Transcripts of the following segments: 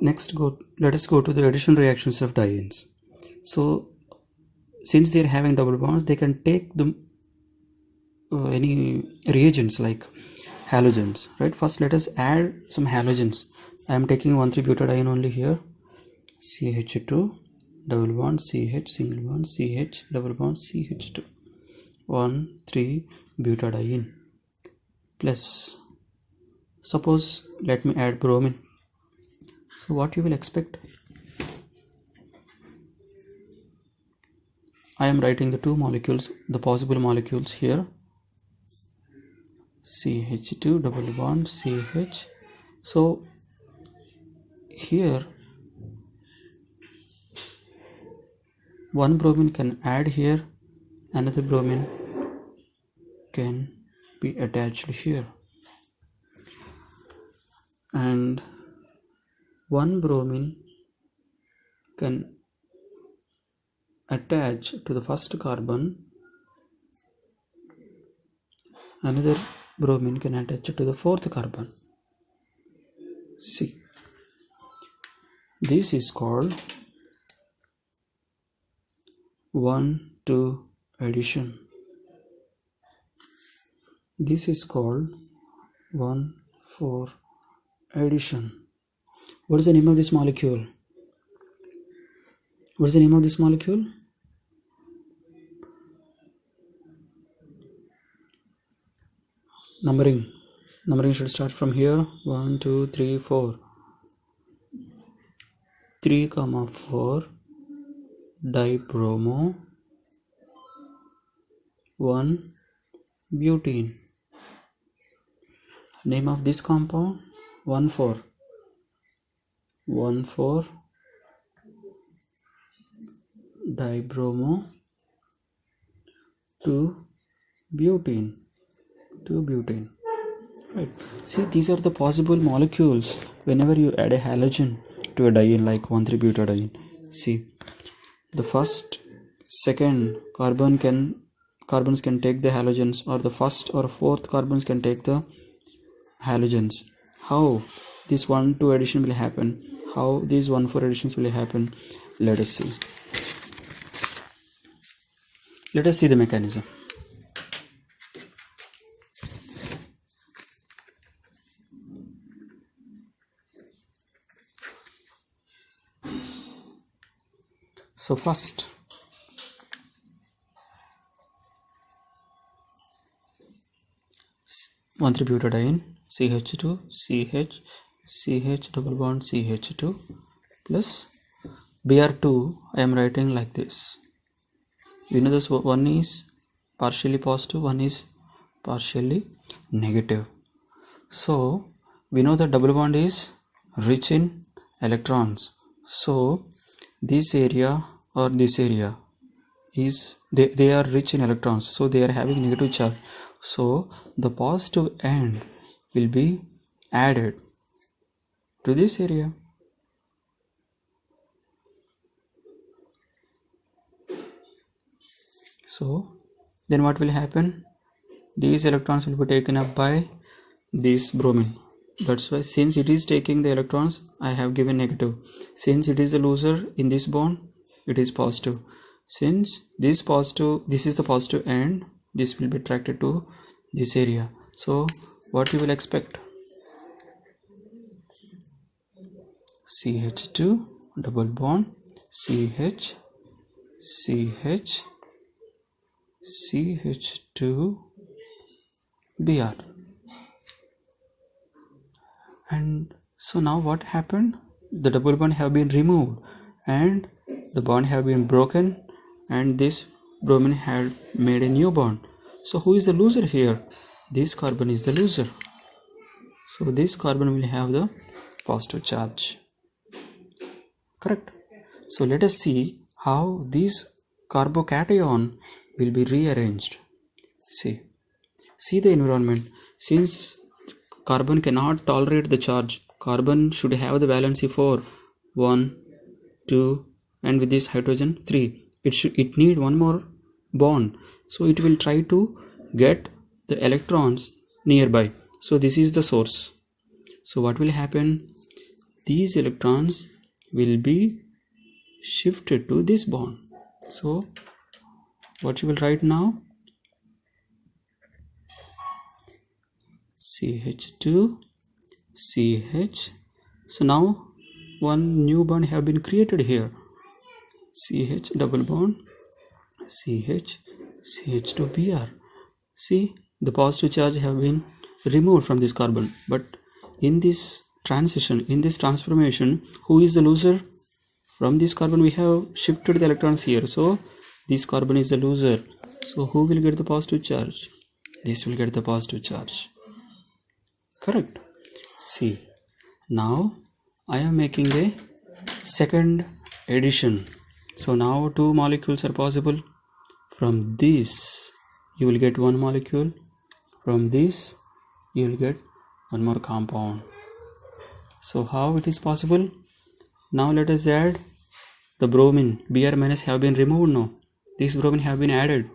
Next, let us go to the addition reactions of dienes. So since they are having double bonds, they can take the any reagents like halogens, right? First let us add some halogens. I am taking 1,3-butadiene only here. CH2 double bond CH single bond CH double bond CH2, 1,3-butadiene plus, suppose let me add bromine. So what you will expect? I am writing the two molecules, the possible molecules here. CH2 double bond CH. So here one bromine can add here, another bromine can be attached here, and one bromine can attach to the first carbon, another bromine can attach to the fourth carbon. See, this is called 1,2 addition. This is called 1,4 addition. What is the name of this molecule? What is the name of this molecule? Numbering should start from here. 1 2 3 4. 3, 4 dibromo 1 butene. Name of this compound 1,4 dibromo 2 butene. Right. See, these are the possible molecules whenever you add a halogen to a diene like 1,3-butadiene. See, the first, second carbons can take the halogens, or the first or fourth carbons can take the halogens. How this 1,2 addition will happen? How these 1,4 additions will happen? Let us see. Let us see the mechanism. So first, (1,3-butadiene) CH2 CH double bond CH2 plus Br2. I am writing like this. We know this one is partially positive, one is partially negative. So we know that double bond is rich in electrons. So this area or this area is they are rich in electrons, so they are having negative charge. So the positive end will be added to this area. So then what will happen? These electrons will be taken up by this bromine. That's why, since it is taking the electrons, I have given negative. Since it is the loser in this bond, it is positive. Since this positive, this is the positive end, this will be attracted to this area. So what you will expect? CH2 double bond CH CH2 Br. And so now what happened? The double bond have been removed and the bond have been broken, and this bromine had made a new bond. So who is the loser here? This carbon is the loser. So this carbon will have the positive charge. Correct? So let us see how this carbocation will be rearranged. See the environment. Since carbon cannot tolerate the charge, carbon should have the valency 4, 1, 2, and with this hydrogen 3. It need one more bond, so it will try to get the electrons nearby. So this is the source. So what will happen? these electrons will be shifted to this bond. So what you will write now? CH2 CH. So now one new bond have been created here. CH double bond CH CH2 Br. See, the positive charge have been removed from this carbon, but in this transition, in this transformation, who is the loser? From this carbon we have shifted the electrons here, so this carbon is the loser. So who will get the positive charge? This will get the positive charge. Correct. See, now I am making a second addition. So now two molecules are possible. From this you will get one molecule. From this you will get one more compound. So how it is possible? Now let us add the bromine. Br minus have been removed now. This bromine have been added.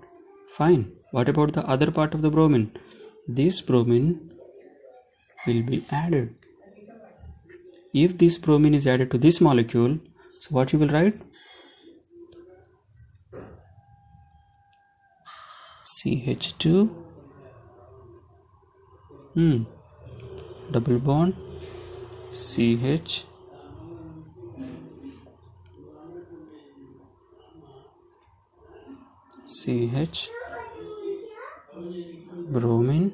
Fine. What about the other part of the bromine? This bromine will be added. If this bromine is added to this molecule, so what you will write? CH2 double bond CH CH bromine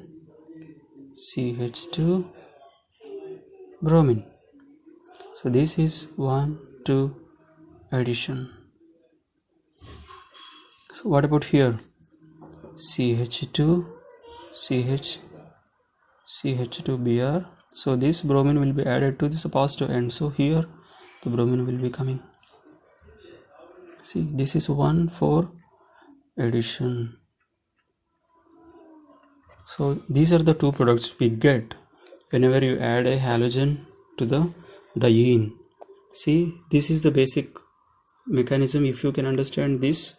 CH2 bromine. So this is 1 2 addition. So what about here? CH2 CH CH2 Br. So this bromine will be added to this positive end, so here the bromine will be coming. See, this is 1 4 addition. So these are the two products we get whenever you add a halogen to the diene. See, this is the basic mechanism. If you can understand this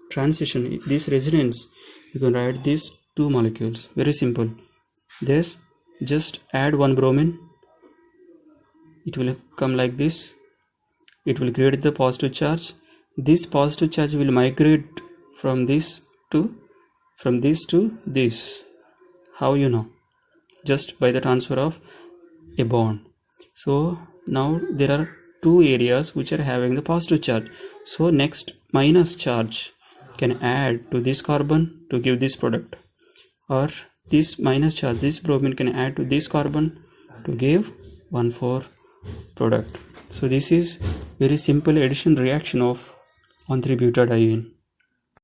transition, this resonance, you can write these two molecules. Very simple. This, just add one bromine, it will come like this. It will create the positive charge. This positive charge will migrate from this to this. How you know? Just by the transfer of a bond. So now there are two areas which are having the positive charge. So next minus charge can add to this carbon to give this product, or this minus charge, this bromine, can add to this carbon to give 1,4 product. So this is very simple addition reaction of 1,3-butadiene.